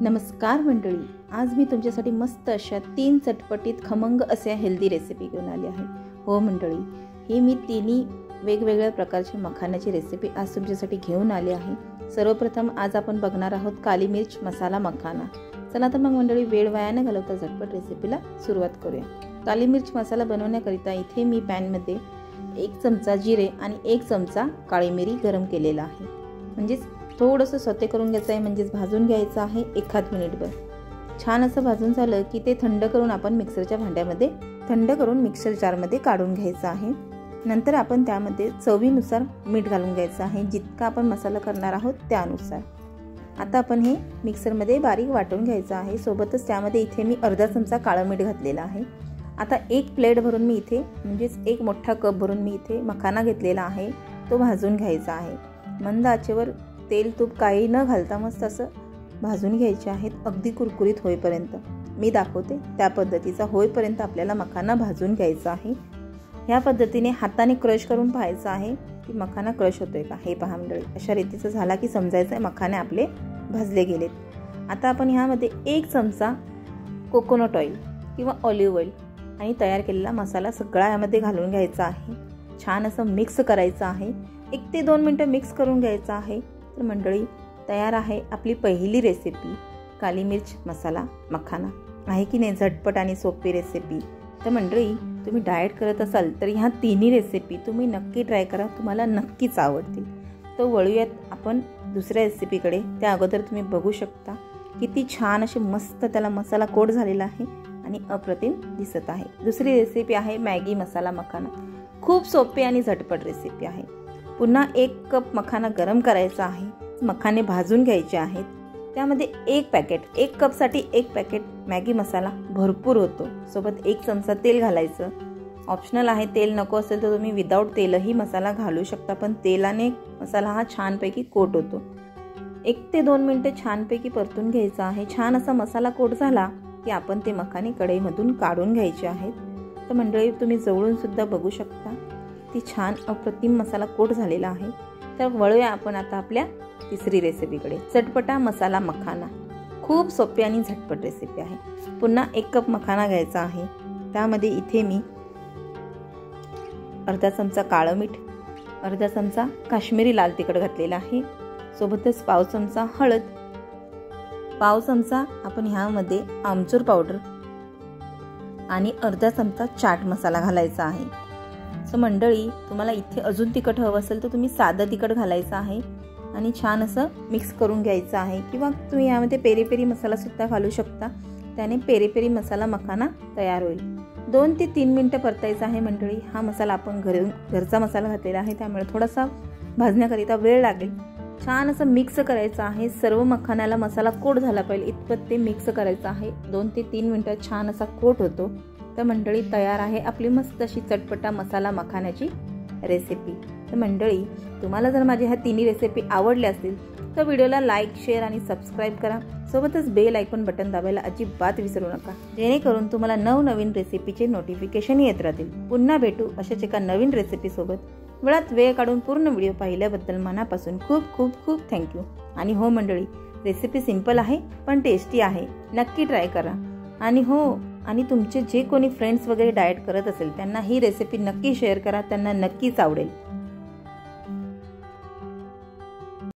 नमस्कार मंडळी, आज मी तुमच्यासाठी मस्त अशा 3 चटपटीत खमंग अशा हेल्दी रेसिपी घेऊन आली आहे। हो मंडळी, ही मी तिन्ही वेगवेगळ्या प्रकारची मखानाची रेसिपी आज तुमच्यासाठी घेऊन आली आहे। सर्वप्रथम आज आपण बघणार आहोत काली मिर्च मसाला मखाना। चला तर मग मंडळी, वेळ वाया न घालवता झटपट रेसिपीला सुरुवात करूया। काली मिर्च मसाला बनवण्याकरिता इथे मी पॅन मध्ये 1 चमचा जिरे आणि 1 चमचा काळी मिरी गरम केलेला आहे। म्हणजे थोडंसं सौते करून घ्यायचं आहे, म्हणजे भाजून घ्यायचं आहे 1 मिनिटभर। छान असं भाजून झालं की ते थंड करून आपण मिक्सरच्या भांड्यामध्ये मिक्सर जारमध्ये काढून घ्यायचं आहे। नंतर आपण त्यामध्ये चवीनुसार मीठ घालून घ्यायचं आहे, जितका आपण मसाला करणार आहोत त्यानुसार। आता आपण हे मिक्सरमध्ये बारीक वाटून घ्यायचं आहे। सोबतच त्यामध्ये इथे मी अर्धा चमचा काळं मीठ घातलेलं आहे। आता 1 प्लेट भरून मी इथे म्हणजे 1 मोठा कप भरून मी इथे मखाना घेतलेला आहे, तो भाजून घ्यायचा आहे। मंद आचेवर तेल तूप काही न घालता मस्त असं भाजून घ्यायचे आहेत, अगदी कुरकुरीत होईपर्यंत। मी दाखवते त्या पद्धतीचा होईपर्यंत आपल्याला मखाना भाजून घ्यायचा आहे। ह्या पद्धतीने हाताने क्रश करून पाहायचं आहे की मखाना क्रश होतोय का, हे पहा मंडळी। अशा रीतीचं झाला की समजायचं आहे मखाने आपले भाजले गेलेत। आता आपण ह्यामध्ये 1 चमचा कोकोनट ऑइल किंवा ऑलिव्ह ऑइल आणि तयार केलेला मसाला सगळा यामध्ये घालून घ्यायचा आहे। छान असं मिक्स करायचं आहे, 1 ते 2 मिनिटं मिक्स करून घ्यायचं आहे। तर मंडळी, तयार आहे आपली पहिली रेसिपी काली मिर्च मसाला मखाना। आहे की नाही झटपट आणि सोपी रेसिपी। तर मंडळी, तुम्ही डाएट करत असाल तर ह्या तिन्ही रेसिपी तुम्ही नक्की ट्राय करा, तुम्हाला नक्कीच आवडतील। तर वळूयात आपण दुसऱ्या रेसिपीकडे। त्या अगोदर तुम्ही बघू शकता किती छान असे मस्त त्याला मसाला कोट झालेला आहे आणि अप्रतिम दिसत आहे। दुसरी रेसिपी आहे मॅगी मसाला मखाना। खूप सोपी आणि झटपट रेसिपी आहे। पुन्हा 1 कप मखाना गरम करायचा आहे, मखाने भाजून घ्यायचे आहेत। त्यामध्ये 1 कपसाठी 1 पॅकेट मॅगी मसाला भरपूर होतो। सोबत 1 चमचा तेल घालायचं, ऑप्शनल आहे। तेल नको असेल तर तुम्ही विदाऊट तेलही मसाला घालू शकता, पण तेलाने मसाला हा छानपैकी कोट होतो। 1 ते 2 मिनिटं छानपैकी परतून घ्यायचा आहे। छान असा मसाला कोट झाला की आपण ते मखाने कढईमधून काढून घ्यायचे आहेत। तर मंडळी, तुम्ही जवळून सुद्धा बघू शकता ती छान अप्रतिम मसाला कोट झालेला आहे। तर वळूया आपण आता आपल्या तिसरी रेसिपीकडे, चटपटा मसाला मखाना। खूप सोपी आणि झटपट रेसिपी आहे। पुन्हा 1 कप मखाना घ्यायचा आहे। त्यामध्ये इथे मी अर्धा चमचा काळं मीठ, अर्धा चमचा काश्मीरी लाल तिखट घातलेला आहे। सोबतच पाव चमचा हळद, पाव चमचा आपण ह्यामध्ये आमचूर पावडर आणि अर्धा चमचा चाट मसाला घालायचा आहे। सो मंडळी, तुम्हाला इथे अजून तिखट हवं असेल तर तुम्ही साधं तिखट घालायचं आहे आणि छान असं मिक्स करून घ्यायचं आहे। किंवा तुम्ही यामध्ये पेरी पेरी मसाला सुद्धा घालू शकता, त्याने पेरी पेरी मसाला मखाना तयार होईल। 2 ते 3 मिनिटं परतायचं आहे मंडळी। हा मसाला आपण घरचा मसाला घातलेला आहे, त्यामुळे थोडासा भाजण्याकरिता वेळ लागेल। छान असं मिक्स करायचं आहे, सर्व मखानाला मसाला कोट झाला पाहिजे इतपत ते मिक्स करायचं आहे। 2 ते 3 मिनिटं छान असा कोट होतो। तर मंडळी, तयार आहे आपली मस्त अशी चटपटा मसाला मखानाची रेसिपी। तर मंडळी, तुम्हाला जर माझ्या ह्या तिन्ही रेसिपी आवडल्या असतील तर व्हिडिओला लाईक, शेअर आणि सबस्क्राईब करा। सोबतच बेल आयकॉन बटन दाबायला अजिबात विसरू नका, जेणेकरून तुम्हाला नवनवीन रेसिपीचे नोटिफिकेशन येत राहतील। पुन्हा भेटू अशाच एका नवीन रेसिपी सोबत। वेळात वेळ काढून पूर्ण व्हिडिओ पाहिल्याबद्दल मनापासून खूप खूप खूप थँक्यू। आणि हो मंडळी, रेसिपी सिंपल आहे पण टेस्टी आहे, नक्की ट्राय करा। आणि तुमचे जे कोणी फ्रेंड्स वगैरे डाएट करत असेल त्यांना ही रेसिपी नक्की शेअर करा, त्यांना नक्कीच आवडेल।